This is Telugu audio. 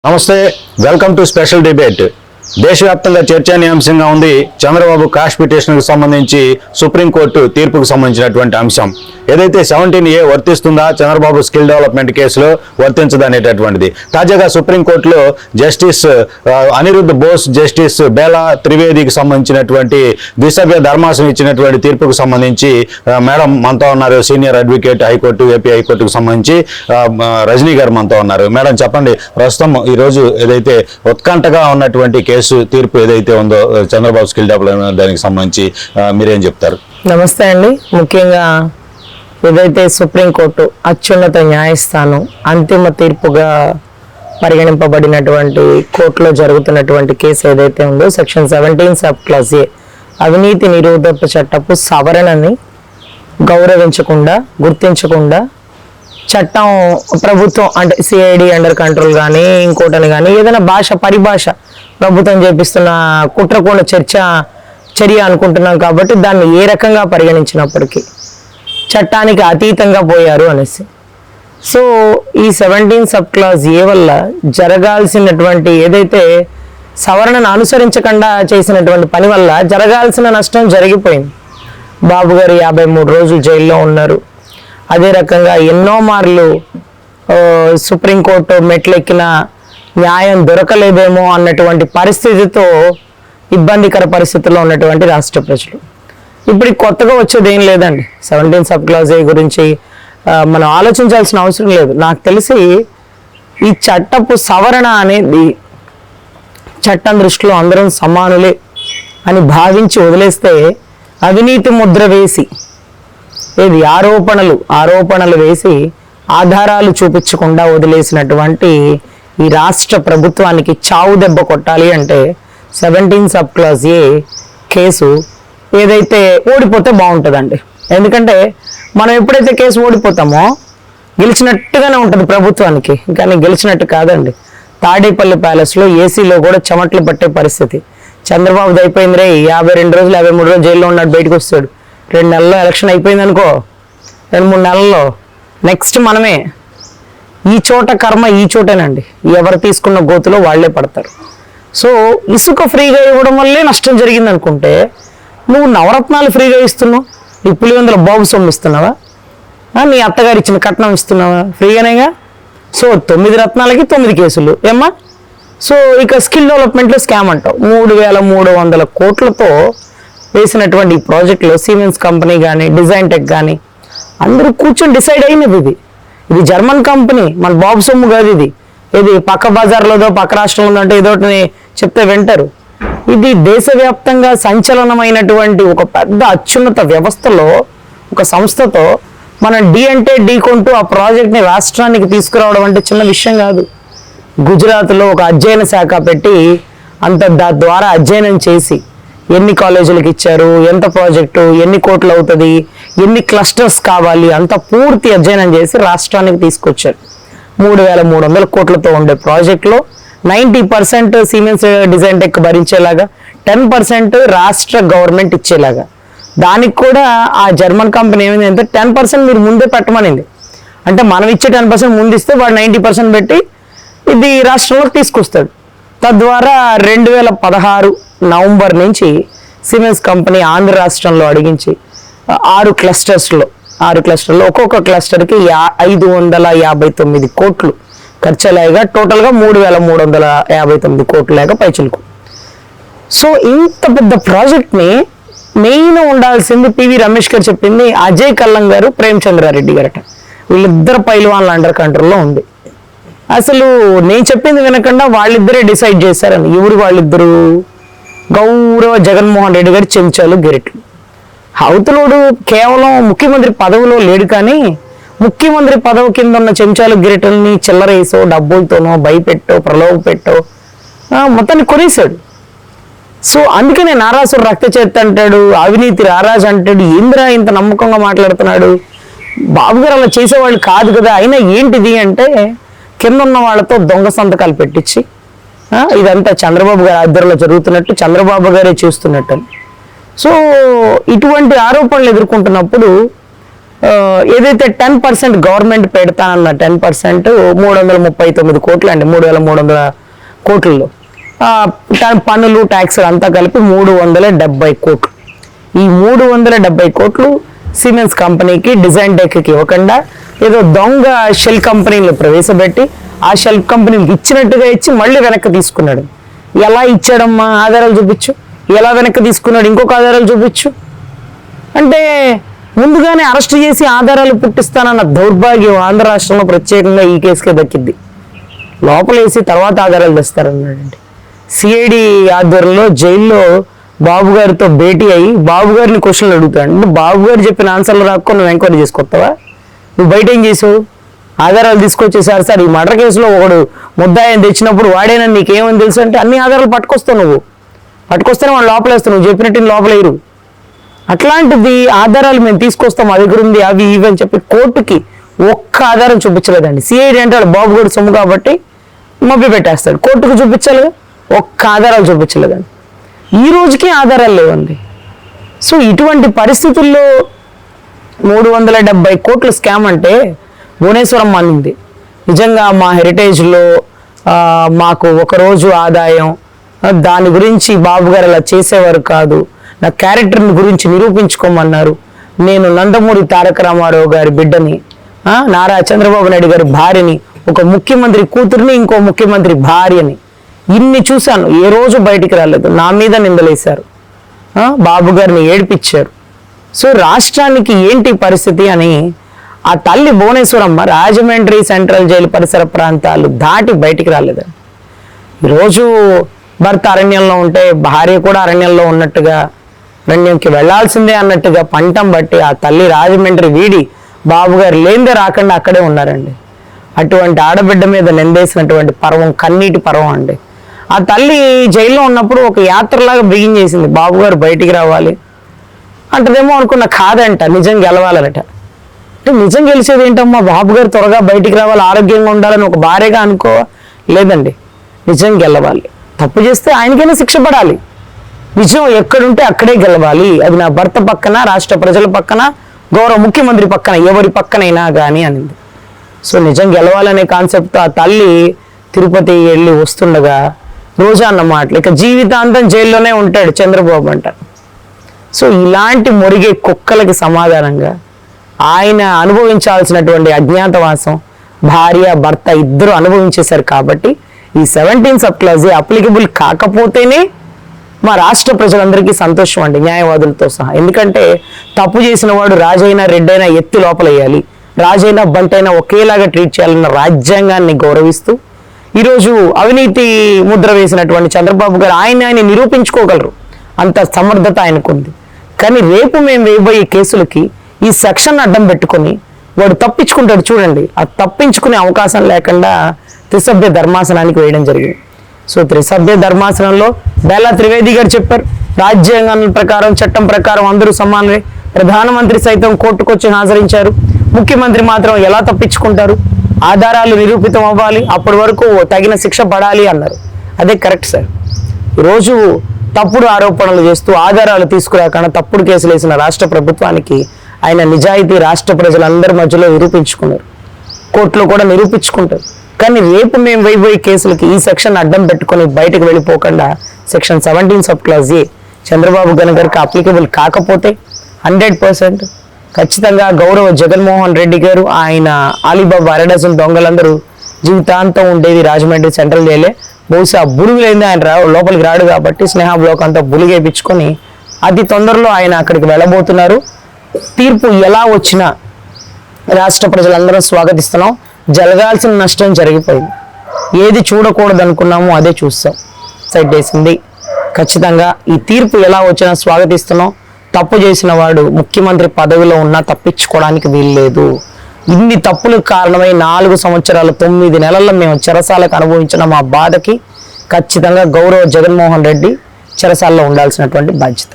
నమస్తే, వెల్కమ్ టు స్పెషల్ డిబేట్. దేశవ్యాప్తంగా చర్చనీయాంశంగా ఉంది చంద్రబాబు కాష్ పిటిషన్కు సంబంధించి సుప్రీంకోర్టు తీర్పుకు సంబంధించినటువంటి అంశం. ఏదైతే 17A వర్తిస్తుందా చంద్రబాబు స్కిల్ డెవలప్మెంట్ కేసులో వర్తించదనేటటువంటిది. తాజాగా సుప్రీంకోర్టులో జస్టిస్ అనిరుద్ధ్ బోస్, జస్టిస్ బేలా త్రివేదికి సంబంధించినటువంటి ద్విసభ్య ధర్మాసనం ఇచ్చినటువంటి తీర్పుకు సంబంధించి మేడం మనతో ఉన్నారు. సీనియర్ అడ్వకేట్, హైకోర్టు, ఏపీ హైకోర్టుకు సంబంధించి రజనీ గారు మనతో ఉన్నారు. మేడం చెప్పండి, ప్రస్తుతం ఈరోజు ఏదైతే ఉత్కంఠగా ఉన్నటువంటి కేసు తీర్పు ఏదైతే ఉందో చంద్రబాబు స్కిల్ డెవలప్మెంట్ దానికి సంబంధించి మీరేం చెప్తారు? నమస్తే అండి. ముఖ్యంగా ఏదైతే సుప్రీంకోర్టు అత్యున్నత న్యాయస్థానం అంతిమ తీర్పుగా పరిగణింపబడినటువంటి కోర్టులో జరుగుతున్నటువంటి కేసు ఏదైతే ఉందో సెక్షన్ 17 సబ్ క్లాస్ ఏ అవినీతి నిరోధక చట్టపు సవరణని గౌరవించకుండా, గుర్తించకుండా చట్టం ప్రభుత్వం అంటే సిఐడి అండర్ కంట్రోల్ కానీ ఇంకోటని కానీ ఏదైనా పరిభాష ప్రభుత్వం చేపిస్తున్న కుట్రకోణ చర్య అనుకుంటున్నాం కాబట్టి దాన్ని ఏ రకంగా పరిగణించినప్పటికీ చట్టానికి అతీతంగా పోయారు అనేసి. సో ఈ 17 సబ్ క్లాస్ ఏ వల్ల జరగాల్సినటువంటి ఏదైతే సవరణను అనుసరించకుండా చేసినటువంటి పని వల్ల జరగాల్సిన నష్టం జరిగిపోయింది. బాబు గారు 53 రోజులు జైల్లో ఉన్నారు. అదే రకంగా ఎన్నో మార్లు సుప్రీంకోర్టు మెట్లెక్కిన న్యాయం దొరకలేదేమో అన్నటువంటి పరిస్థితితో ఇబ్బందికర పరిస్థితుల్లో ఉన్నటువంటి రాష్ట్ర ప్రజలు. ఇప్పుడు కొత్తగా వచ్చేది ఏం లేదండి. 17 సబ్ క్లాస్ ఏ గురించి మనం ఆలోచించాల్సిన అవసరం లేదు. నాకు తెలిసి ఈ చట్టపు సవరణ అనేది చట్టం దృష్టిలో అందరం సమానులే అని భావించి వదిలేస్తే అవినీతి ముద్ర వేసి ఏది ఆరోపణలు వేసి ఆధారాలు చూపించకుండా వదిలేసినటువంటి ఈ రాష్ట్ర ప్రభుత్వానికి చావు దెబ్బ కొట్టాలి అంటే 17 సబ్ క్లాస్ ఏ కేసు ఏదైతే ఓడిపోతే బాగుంటుందండి. ఎందుకంటే మనం ఎప్పుడైతే కేసు ఓడిపోతామో గెలిచినట్టుగానే ఉంటుంది ప్రభుత్వానికి, కానీ గెలిచినట్టు కాదండి. తాడేపల్లి ప్యాలెస్లో ఏసీలో కూడా చెమట్లు పట్టే పరిస్థితి. చంద్రబాబుది అయిపోయింది రే, 52 రోజులు 53 రోజులు జైల్లో ఉన్నాడు, బయటకు వస్తాడు. 2 నెలల్లో ఎలక్షన్ అయిపోయింది అనుకో, 2-3 నెలల్లో నెక్స్ట్ మనమే. ఈ చోట కర్మ ఈ చోటేనండి. ఎవరు తీసుకున్న గోతులో వాళ్లే పడతారు. సో ఇసుక ఫ్రీగా ఇవ్వడం వల్లే నష్టం జరిగింది అనుకుంటే నువ్వు నవరత్నాలు ఫ్రీగా ఇస్తున్నావు, నీ పులివెందుల బాబు సొమ్ము ఇస్తున్నావా, నీ అత్తగారు ఇచ్చిన కట్నం ఇస్తున్నావా? ఫ్రీగానేగా. సో 9 రత్నాలకి 9 కేసులు ఏమ్మా. సో ఇక స్కిల్ డెవలప్మెంట్లో స్కామ్ అంటావు. 3,300 కోట్లతో వేసినటువంటి ఈ ప్రాజెక్టులో సిమెన్స్ కంపెనీ కానీ డిజైన్ టెక్ కానీ అందరూ కూర్చొని డిసైడ్ అయినది. ఇది జర్మన్ కంపెనీ, మన బాబు సొమ్ము కాదు. ఇది పక్క బజార్లోదో పక్క రాష్ట్రంలో అంటే ఏదో చెప్తే వింటారు. ఇది దేశవ్యాప్తంగా సంచలనమైనటువంటి ఒక పెద్ద అత్యున్నత వ్యవస్థలో ఒక సంస్థతో మనం డి అంటే ఢీ కొంటూ ఆ ప్రాజెక్ట్ని రాష్ట్రానికి తీసుకురావడం అంటే చిన్న విషయం కాదు. గుజరాత్లో ఒక అధ్యయన శాఖ పెట్టి ద్వారా అధ్యయనం చేసి ఎన్ని కాలేజీలకు ఇచ్చారు, ఎంత ప్రాజెక్టు, ఎన్ని కోట్లు అవుతుంది, ఎన్ని క్లస్టర్స్ కావాలి, అంత పూర్తి అధ్యయనం చేసి రాష్ట్రానికి తీసుకొచ్చారు. 3,300 కోట్లతో ఉండే ప్రాజెక్టులో 90% సిమెన్స్ డిజైన్ టెక్ భరించేలాగా, 10% రాష్ట్ర గవర్నమెంట్ ఇచ్చేలాగా. దానికి కూడా ఆ జర్మన్ కంపెనీ ఏమైంది అంటే 10% మీరు ముందే పెట్టమనింది. అంటే మనం ఇచ్చే 10% ముందు ఇస్తే వాడు 90% పెట్టి ఇది రాష్ట్రంలోకి తీసుకొస్తాడు. తద్వారా 2016 నవంబర్ నుంచి సిమెన్స్ కంపెనీ ఆంధ్ర రాష్ట్రంలో అడిగించి 6 క్లస్టర్స్లో ఒక్కొక్క క్లస్టర్కి 559 కోట్లు ఖర్చులేగా టోటల్గా 3,359 కోట్లు లేక పైచులకు. సో ఇంత పెద్ద ప్రాజెక్ట్ని మెయిన్ ఉండాల్సింది పివి రమేష్ గారు చెప్పింది అజయ్ కల్లం గారు, ప్రేమచంద్రారెడ్డి గారట. వీళ్ళిద్దరు పైల్వాన్ల అండర్ కంట్రోల్లో ఉంది. అసలు నేను చెప్పింది వినకుండా వాళ్ళిద్దరే డిసైడ్ చేశారని. ఎవరు వాళ్ళిద్దరు? గౌరవ జగన్మోహన్ రెడ్డి గారి చెంచాలు గిరెట్లు. అవతలోడు కేవలం ముఖ్యమంత్రి పదవిలో లేడు, కానీ ముఖ్యమంత్రి పదవి కింద ఉన్న చెంచాలు గిరెటల్ని చిల్లరేసో, డబ్బులతోనో, భయపెట్టో, ప్రలోభ పెట్టో మొత్తాన్ని కొనేశాడు. సో అందుకనే నారాసుడు రక్త చేత అంటాడు, అవినీతి రారాజు అంటాడు. ఏంద్రా ఇంత నమ్మకంగా మాట్లాడుతున్నాడు? బాబు గారు అలా చేసేవాళ్ళు కాదు కదా. అయినా ఏంటిది అంటే కింద ఉన్న వాళ్ళతో దొంగ సంతకాలు పెట్టించి ఇదంతా చంద్రబాబు గారి ఆధ్వర్యంలో జరుగుతున్నట్టు, చంద్రబాబు గారే చేస్తున్నట్టు. సో ఇటువంటి ఆరోపణలు ఎదుర్కొంటున్నప్పుడు ఏదైతే 10% గవర్నమెంట్ పెడతానన్న 10% 339 కోట్లు అండి, 3300 కోట్లలో పన్నులు ట్యాక్సులు అంతా కలిపి 370 కోట్లు. ఈ 370 కోట్లు సిమెన్స్ కంపెనీకి డిజైన్ టెక్కి ఇవ్వకుండా ఏదో దొంగ షెల్ కంపెనీలు ప్రవేశపెట్టి ఆ షెల్ కంపెనీకి ఇచ్చినట్టుగా ఇచ్చి మళ్ళీ వెనక్కి తీసుకున్నాడు. ఎలా ఇచ్చాడమ్మా, ఆధారాలు చూపించు. ఎలా వెనక్కి తీసుకున్నాడు, ఇంకొక ఆధారాలు చూపించు. అంటే ముందుగానే అరెస్ట్ చేసి ఆధారాలు పుట్టిస్తానన్న దౌర్భాగ్యం ఆంధ్ర రాష్ట్రంలో ప్రత్యేకంగా ఈ కేసుకే దక్కింది. లోపలేసి తర్వాత ఆధారాలు తెస్తారన్నాడండి. సిఐడి ఆధ్వర్యంలో జైల్లో బాబు గారితో భేటీ అయ్యి బాబు గారిని క్వశ్చన్లు అడుగుతాడు. అంటే బాబు గారు చెప్పిన ఆన్సర్లు రాక్కో నువ్వు ఎంక్వైరీ చేసుకొస్తావా? నువ్వు బయట ఏం చేసావు? ఆధారాలు తీసుకొచ్చేసారు సార్, ఈ మర్డర్ కేసులో ఒకడు ముద్దాయిని తెచ్చినప్పుడు వాడేనా నీకేమని తెలుసు అంటే అన్ని ఆధారాలు పట్టుకొస్తావు. నువ్వు పట్టుకొస్తేనే వాళ్ళు లోపలేస్తావు, నువ్వు చెప్పినట్టు లోపలేరు. అట్లాంటిది ఆధారాలు మేము తీసుకొస్తాం, మా దగ్గర ఉంది అవి ఇవి అని చెప్పి కోర్టుకి ఒక్క ఆధారం చూపించలేదండి. సిఐడి అంటే బాబు గారు సొమ్ము కాబట్టి మభ్య పెట్టేస్తాడు, కోర్టుకు చూపించాలి, ఒక్క ఆధారాలు చూపించలేదండి. ఈ రోజుకి ఆధారాలు లేవండి. సో ఇటువంటి పరిస్థితుల్లో 370 కోట్ల స్కామ్ అంటే భువనేశ్వరం అనింది. నిజంగా మా హెరిటేజ్లో మాకు ఒకరోజు ఆదాయం, దాని గురించి బాబు గారు అలా చేసేవారు కాదు, నా క్యారెక్టర్ని గురించి నిరూపించుకోమన్నారు. నేను నందమూరి తారక రామారావు గారి బిడ్డని, నారా చంద్రబాబు నాయుడు గారి భార్యని, ఒక ముఖ్యమంత్రి కూతురిని, ఇంకో ముఖ్యమంత్రి భార్యని ఇన్ని చూశాను. ఏ రోజు బయటికి రాలేదు. నా మీద నిందలేశారు, బాబు గారిని ఏడిపించారు. సో రాష్ట్రానికి ఏంటి పరిస్థితి అని ఆ తల్లి భువనేశ్వరమ్మ రాజమండ్రి సెంట్రల్ జైలు పరిసర ప్రాంతాలు దాటి బయటికి రాలేదండి. ఈరోజు భర్త అరణ్యంలో ఉంటే భార్య కూడా అరణ్యంలో ఉన్నట్టుగా, అరణ్యంకి వెళ్లాల్సిందే అన్నట్టుగా పంటం బట్టి ఆ తల్లి రాజమండ్రి వీడి బాబు గారు లేందే రాకుండా అక్కడే ఉన్నారండి. అటువంటి ఆడబిడ్డ మీద నిందేసినటువంటి పర్వం కన్నీటి పర్వం అండి. ఆ తల్లి జైల్లో ఉన్నప్పుడు ఒక యాత్రలాగా బిగిన్ చేసింది, బాబు గారు బయటికి రావాలి అంటదేమో అనుకున్న, కాదంట, నిజం గెలవాలనట. అంటే నిజం గెలిచేది ఏంటమ్మా, బాబు గారు త్వరగా బయటికి రావాలి, ఆరోగ్యంగా ఉండాలని ఒక భార్యగా అనుకో, లేదండి, నిజం గెలవాలి. తప్పు చేస్తే ఆయనకైనా శిక్ష పడాలి. నిజం ఎక్కడుంటే అక్కడే గెలవాలి. అది నా భర్త పక్కన, రాష్ట్ర ప్రజల పక్కన, గౌరవ ముఖ్యమంత్రి పక్కన, ఎవరి పక్కనైనా కానీ అనింది. సో నిజం గెలవాలనే కాన్సెప్ట్తో ఆ తల్లి తిరుపతి వెళ్ళి వస్తుండగా రోజా అన్న మాటలు, ఇక జీవితాంతం జైల్లోనే ఉంటాడు చంద్రబాబు అంట. సో ఇలాంటి మురిగే కుక్కలకి సమాధానంగా ఆయన అనుభవించాల్సినటువంటి అజ్ఞాతవాసం భార్య భర్త ఇద్దరు అనుభవించేశారు. కాబట్టి ఈ 17 సబ్ క్లాజ్ అప్లికబుల్ కాకపోతేనే మా రాష్ట్ర ప్రజలందరికీ సంతోషం అండి, న్యాయవాదులతో సహా. ఎందుకంటే తప్పు చేసిన వాడు రాజైనా రెడ్డైనా ఎత్తి లోపలేయాలి, రాజైనా బంటైనా ఒకేలాగా ట్రీట్ చేయాలన్న రాజ్యాంగాన్ని గౌరవిస్తూ ఈరోజు అవినీతి ముద్ర వేసినటువంటి చంద్రబాబు గారు ఆయన నిరూపించుకోగలరు, అంత సమర్థత ఆయనకుంది. కానీ రేపు మేము వేయబోయే కేసులకి ఈ సెక్షన్ అడ్డం పెట్టుకొని వాడు తప్పించుకుంటాడు చూడండి. ఆ తప్పించుకునే అవకాశం లేకుండా త్రిసభ్య ధర్మాసనానికి వేయడం జరిగింది. సో త్రిసభ్య ధర్మాసనంలో బేలా త్రివేది గారు చెప్పారు, రాజ్యాంగం ప్రకారం చట్టం ప్రకారం అందరూ సమానమే. ప్రధానమంత్రి సైతం కోర్టుకు వచ్చి హాజరించారు, ముఖ్యమంత్రి మాత్రం ఎలా తప్పించుకుంటారు? ఆధారాలు నిరూపితం అవ్వాలి, అప్పటి వరకు తగిన శిక్ష పడాలి అన్నారు. అదే కరెక్ట్ సార్. ఈరోజు తప్పుడు ఆరోపణలు చేస్తూ ఆధారాలు తీసుకురాకుండా తప్పుడు కేసులు వేసిన రాష్ట్ర ప్రభుత్వానికి ఆయన నిజాయితీ రాష్ట్ర ప్రజలందరి మధ్యలో నిరూపించుకున్నారు, కోర్టులో కూడా నిరూపించుకుంటారు. కానీ రేపు మేము వేయబోయే కేసులకి ఈ సెక్షన్ అడ్డం పెట్టుకొని బయటకు వెళ్ళిపోకుండా section 17 sub clause A Chandrababu గారికి అప్లికబుల్ కాకపోతే 100% ఖచ్చితంగా గౌరవ జగన్మోహన్ రెడ్డి గారు, ఆయన అలీబాబా అరడజన్ దొంగలందరూ జీవితాంతం ఉండేది రాజమండ్రి సెంట్రల్ జైలే. బహుశా బులుగులైంది, ఆయన లోపలికి రాడు కాబట్టి స్నేహ బ్లాక్ అంతా బులుగేపించుకొని అతి తొందరలో ఆయన అక్కడికి వెళ్ళబోతున్నారు. తీర్పు ఎలా వచ్చినా రాష్ట్ర ప్రజలందరూ స్వాగతిస్తున్నాం. జరగాల్సిన నష్టం జరిగిపోయింది, ఏది చూడకూడదు అనుకున్నామో అదే చూస్తాం, సైట్ వేసింది. ఖచ్చితంగా ఈ తీర్పు ఎలా వచ్చినా స్వాగతిస్తున్నాం. తప్పు చేసిన వాడు ముఖ్యమంత్రి పదవిలో ఉన్నా తప్పించుకోవడానికి వీల్లేదు. ఇన్ని తప్పులకు కారణమై 4 సంవత్సరాలు 9 నెలల్లో మేము చెరసాలకు అనుభవించిన మా బాధకి ఖచ్చితంగా గౌరవ జగన్మోహన్ రెడ్డి చెరసాలలో ఉండాల్సినటువంటి బాధ్యత.